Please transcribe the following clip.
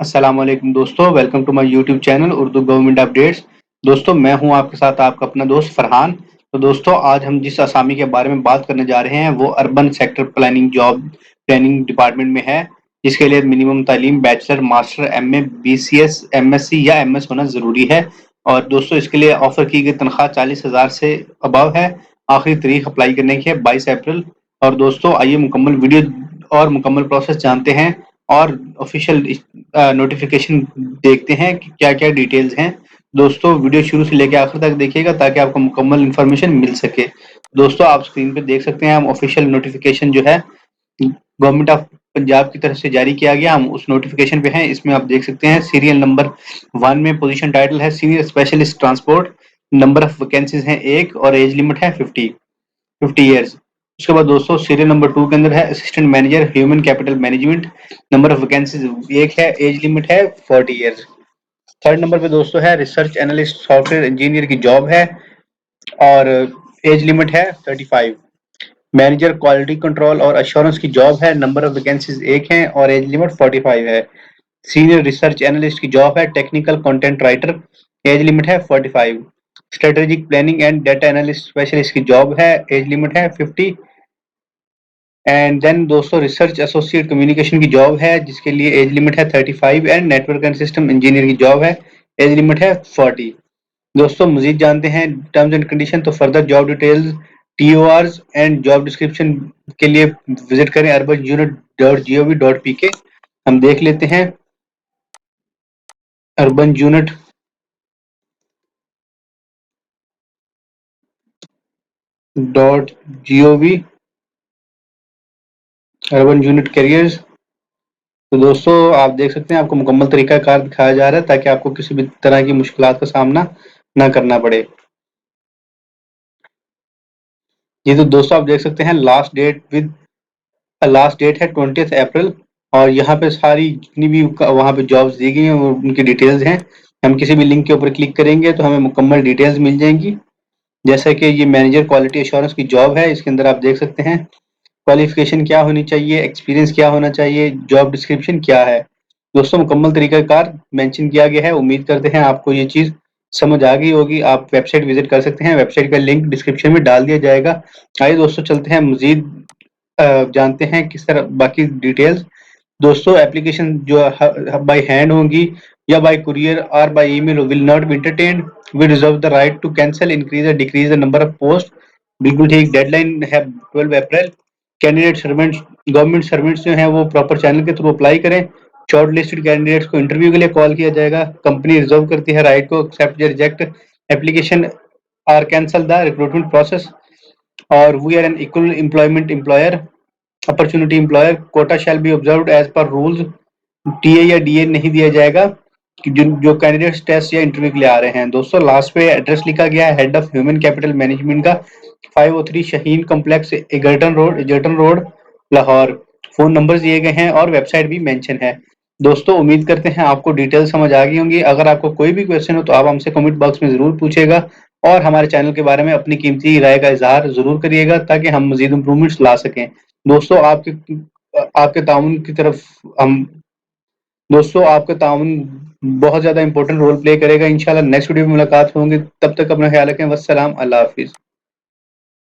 السلام علیکم دوستوں، welcome to my YouTube channel Urdu government updates. دوستوں میں ہوں آپ کے ساتھ آپ کا اپنا دوست فرحان۔ تو دوستوں آج ہم جس اسامی کے بارے میں بات کرنے جا رہے ہیں وہ urban sector planning job planning department میں ہے، جس کے لیے منیمم تعلیم bachelor, master, M A, B C S, M S C یا ایم ایس ہونا ضروری ہے۔ اور دوستوں اس کے لیے آفر کی گئی تنخواہ 40,000 سے ابو ہے۔ آخری تاریخ اپلائی کرنے کی ہے 22 اپریل۔ اور دوستوں آئیے مکمل ویڈیو اور مکمل پروسیس جانتے ہیں اور آفیشیل نوٹیفیکیشن دیکھتے ہیں کہ کیا کیا ڈیٹیلز ہیں۔ دوستوں ویڈیو شروع سے لے کے آخر تک دیکھیے گا تاکہ آپ کو مکمل انفارمیشن مل سکے۔ دوستوں آپ اسکرین پہ دیکھ سکتے ہیں ہم آفیشیل نوٹیفیکیشن جو ہے گورنمنٹ آف پنجاب کی طرف سے جاری کیا گیا، ہم اس نوٹیفیکیشن پہ ہیں۔ اس میں آپ دیکھ سکتے ہیں سیریل نمبر 1 میں پوزیشن ٹائٹل ہے senior specialist transport, number of vacancies ہیں 1 اور ایج لمٹ ہے 50 ایئرز۔ اس کے بعد دوستوں سیریل نمبر 2 کے اندر ہے assistant manager human capital management, number of vacancies 1 ہے، ایج لمٹ ہے 40 ایئرز۔ تھرڈ نمبر پہ دوستوں ہے research analyst software engineer کی جاب ہے اور ایج لمٹ ہے 35۔ مینیجر کوالٹی کنٹرول اور ایشورنس کی جاب ہے، نمبر آف ویکینسیز 1 ہے اور ایج لمٹ 45 ہے۔ سینئر ریسرچ اینالسٹ کی جاب ہے technical content writer, age limit ہے 45۔ Strategic planning and data analyst specialist کی جاب ہے، ایج لمٹ ہے 50۔ اینڈ دین دوستوں ریسرچ ایسوسیٹ کمیونیکیشن کی جاب ہے جس کے لیے ایج لمٹ ہے 35 and network and system engineer کی جاب ہے، ایج لمٹ ہے 40۔ دوستوں مزید جانتے ہیں ٹرمز اینڈ کنڈیشن، تو further job details, T O Rs and job description کے لیے وزٹ کریں urbanunit.gov.pk۔ ہم دیکھ لیتے ہیں urban unit .gov urban unit careers. تو دوستوں آپ دیکھ سکتے ہیں آپ کو مکمل طریقہ کار دکھایا جا رہا ہے تاکہ آپ کو کسی بھی طرح کی مشکلات کا سامنا نہ کرنا پڑے۔ یہ تو دوستوں آپ دیکھ سکتے ہیں لاسٹ ڈیٹ ہے 20 اپریل، اور یہاں پہ ساری جتنی بھی وہاں پہ جابز دی گئی ہیں وہ ان کی ڈیٹیلز ہیں۔ ہم کسی بھی لنک کے اوپر کلک کریں گے تو ہمیں مکمل ڈیٹیلز مل جائیں گی، جیسا کہ یہ مینیجر کوالٹی ایشورنس کی جاب ہے۔ اس کے اندر آپ دیکھ سکتے ہیں کوالیفیکیشن کیا ہونی چاہیے، ایکسپیرینس کیا ہونا چاہیے، جاب ڈسکرپشن کیا ہے۔ دوستوں مکمل طریقہ کار مینشن کیا گیا ہے، امید کرتے ہیں آپ کو یہ چیز سمجھ آ گئی ہوگی۔ آپ ویب سائٹ وزٹ کر سکتے ہیں، ویب سائٹ کا لنک ڈسکرپشن میں ڈال دیا جائے گا۔ آئیے دوستوں چلتے ہیں مزید جانتے ہیں کس طرح باقی ڈیٹیلز۔ دوستوں اپلیکیشن جو بائی ہینڈ ہوں گی یا بائی کوریئر اور by email will not be entertained, we reserve the right to cancel, increase or decrease the number of post. بالکل ٹھیک، ڈیڈ لائن ہے 12 April. Candidate servants, government servants جو ہیں وہ پراپر چینل کے through apply کریں۔ Shortlisted candidates کو interview کے لیے کال کیا جائے گا۔ کمپنی ریزرو کرتی ہے رائٹ کو ایکسیپٹ یا ریجیکٹ اپلیکیشن اور کینسل دا ریکروٹمنٹ پروسیس۔ اور we are an equal employment employer opportunity employer, quota shall be observed as per rules. T A یا ڈی اے نہیں دیا جائے گا جو کینڈیڈیٹس ٹیسٹ یا انٹرویو کے لیے آ رہے ہیں۔ دوستوں لاسٹ پہ ایڈریس لکھا گیا ہے head of human capital management کا، 503 Shaheen complex, Egerton road, Lahore. Phone number دیے گئے ہیں اور ویب سائٹ بھی مینشن ہے۔ دوستوں امید کرتے ہیں آپ کو ڈیٹیل سمجھ آ گئی ہوں گی۔ اگر آپ کو کوئی بھی کویشچن ہو تو آپ ہم سے کمنٹ باکس میں ضرور پوچھے گا اور ہمارے چینل کے بارے میں اپنی قیمتی رائے کا اظہار ضرور کریے گا تاکہ ہم مزید امپرومنٹس لا سکیں۔ دوستوں آپ کے تعاون کی طرف آپ کا تعاون بہت زیادہ امپورٹنٹ رول پلے کرے گا۔ انشاءاللہ نیکسٹ ویڈیو میں ملاقات ہوں گی، تب تک اپنا خیال رکھیں۔ والسلام، اللہ حافظ۔